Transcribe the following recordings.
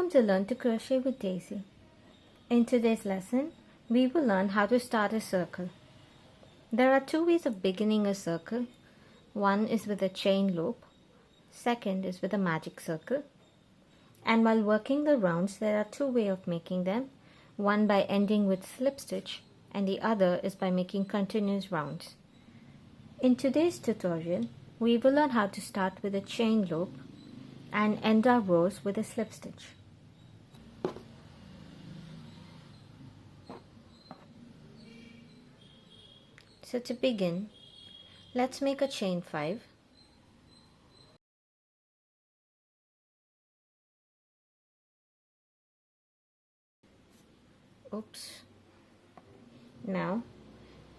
Welcome to Learn to Crochet with Daisy. In today's lesson, we will learn how to start a circle. There are two ways of beginning a circle. One is with a chain loop, second is with a magic circle. And while working the rounds, there are two ways of making them. One by ending with slip stitch and the other is by making continuous rounds. In today's tutorial, we will learn how to start with a chain loop and end our rows with a slip stitch. So to begin, let's make a chain 5. Oops. Now,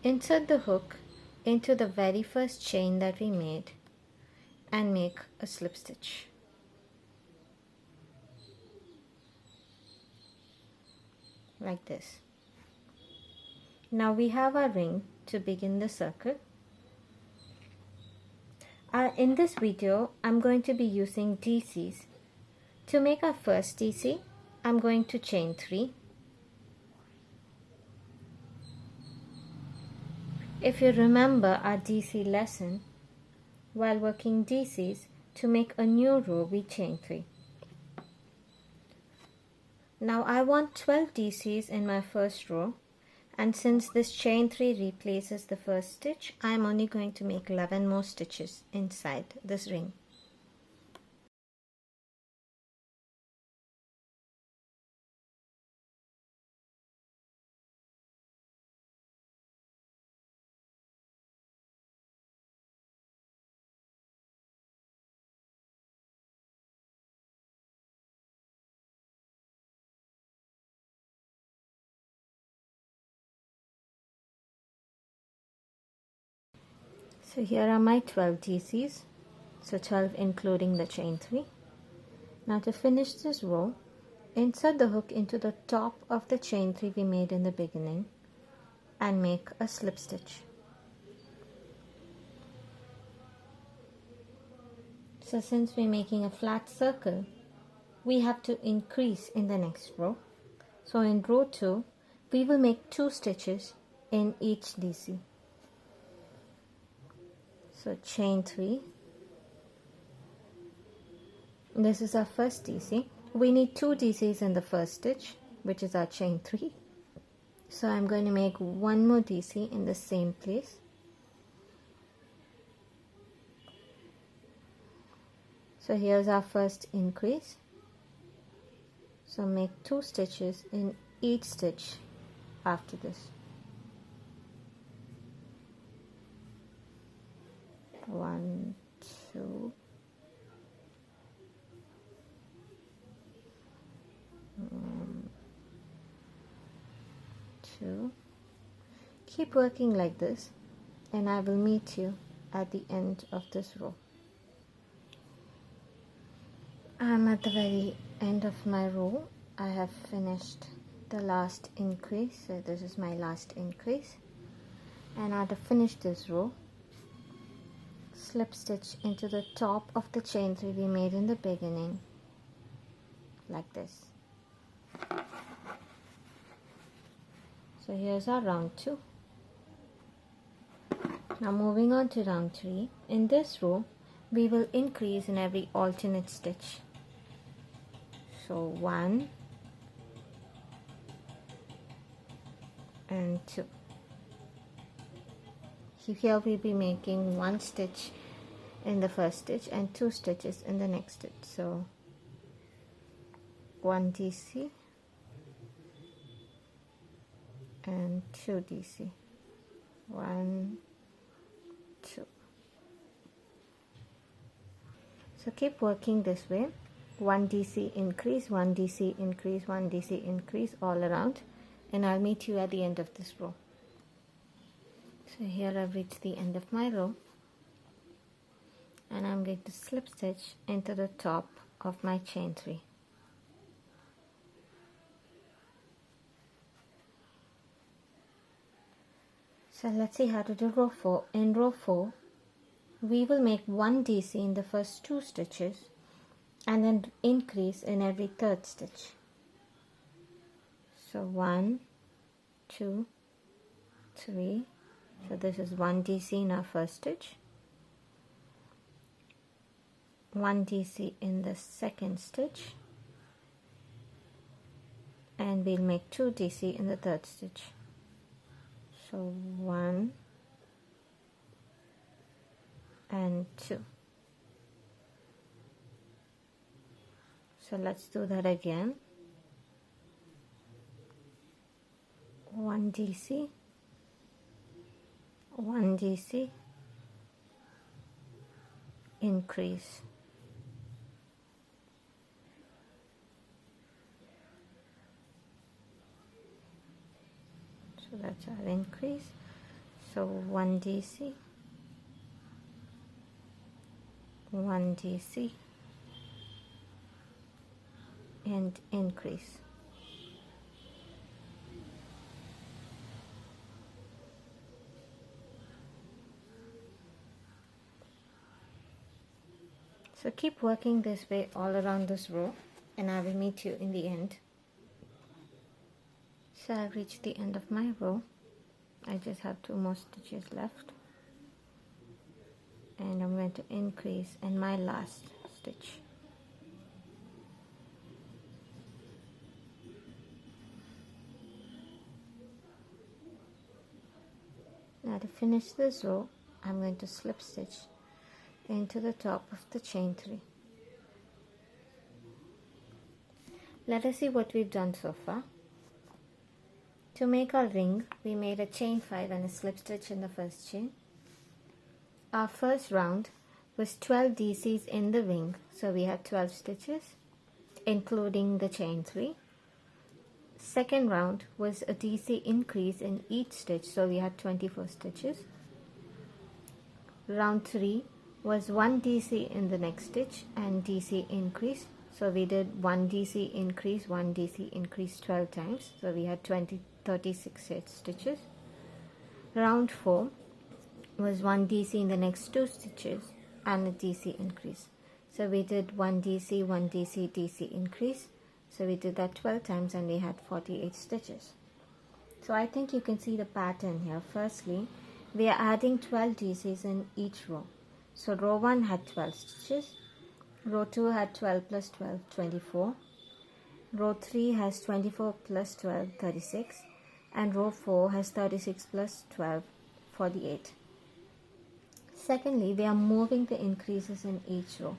insert the hook into the very first chain that we made and make a slip stitch. Like this. Now we have our ring to begin the circle. In this video, I'm going to be using DCs. To make our first DC, I'm going to chain 3. If you remember our DC lesson, while working DCs, to make a new row, we chain 3. Now I want 12 DCs in my first row, and since this chain 3 replaces the first stitch, I'm only going to make 11 more stitches inside this ring. So here are my 12 DCs, so 12 including the chain 3. Now to finish this row, insert the hook into the top of the chain 3 we made in the beginning and make a slip stitch. So since we're making a flat circle, we have to increase in the next row. So in row 2, we will make 2 stitches in each DC. So chain 3. This is our first DC. We need 2 DCs in the first stitch, which is our chain 3. So I'm going to make one more DC in the same place. So here's our first increase. So make 2 stitches in each stitch after this. 1, 2, 2. Keep working like this, and I will meet you at the end of this row. I'm at the very end of my row. I have finished the last increase, so this is my last increase, and now to finish this row, slip stitch into the top of the chain 3 we made in the beginning, like this. So here's our round 2. Now moving on to round 3. In this row, we will increase in every alternate stitch. So 1 and 2. Here we'll be making 1 stitch in the first stitch and 2 stitches in the next stitch. So 1 DC and 2 DC. 1, 2. So keep working this way. 1 DC increase, 1 DC increase, 1 DC increase all around, and I'll meet you at the end of this row. So here I've reached the end of my row, and I'm going to slip stitch into the top of my chain 3. So let's see how to do row 4. In row 4, we will make 1 DC in the first 2 stitches and then increase in every third stitch. So 1, 2, 3. So this is 1 DC in our first stitch, 1 DC in the second stitch, and we'll make 2 DC in the third stitch. So 1 and 2. So let's do that again. 1 DC, 1 DC, increase. So that's our increase. So 1 DC, 1 DC, and increase. So keep working this way all around this row, and I will meet you in the end. So I've reached the end of my row. I just have 2 more stitches left, and I'm going to increase in my last stitch. Now to finish this row, I'm going to slip stitch into the top of the chain 3. Let us see what we've done so far. To make our ring, we made a chain 5 and a slip stitch in the first chain. Our first round was 12 DCs in the ring, so we had 12 stitches, including the chain 3. Second round was a DC increase in each stitch, so we had 24 stitches. Round 3 was 1 DC in the next stitch and DC increase, so we did 1 DC increase, 1 DC increase 12 times, so we had 36 stitches. Round 4 was 1 DC in the next 2 stitches and a DC increase, so we did 1 DC, 1 DC, DC increase, so we did that 12 times and we had 48 stitches. So I think you can see the pattern here. Firstly, we are adding 12 DCs in each row. So row 1 had 12 stitches, row 2 had 12 plus 12, 24, row 3 has 24 plus 12, 36, and row 4 has 36 plus 12, 48. Secondly, we are moving the increases in each row.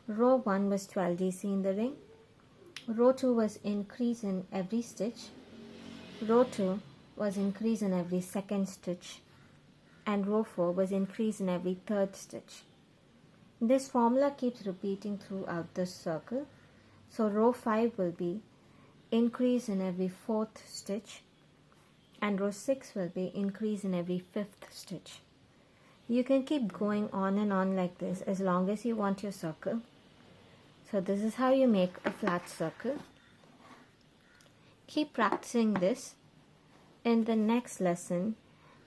Row 1 was 12 DC in the ring, row 2 was increase in every stitch, row 2 was increase in every second stitch, and row 4 was increase in every third stitch. This formula keeps repeating throughout this circle. So row 5 will be increase in every fourth stitch, and row 6 will be increase in every fifth stitch. You can keep going on and on like this as long as you want your circle. So this is how you make a flat circle. Keep practicing this. In the next lesson,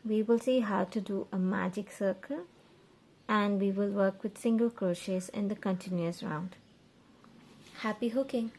we will see how to do a magic circle, and we will work with single crochets in the continuous round. Happy hooking!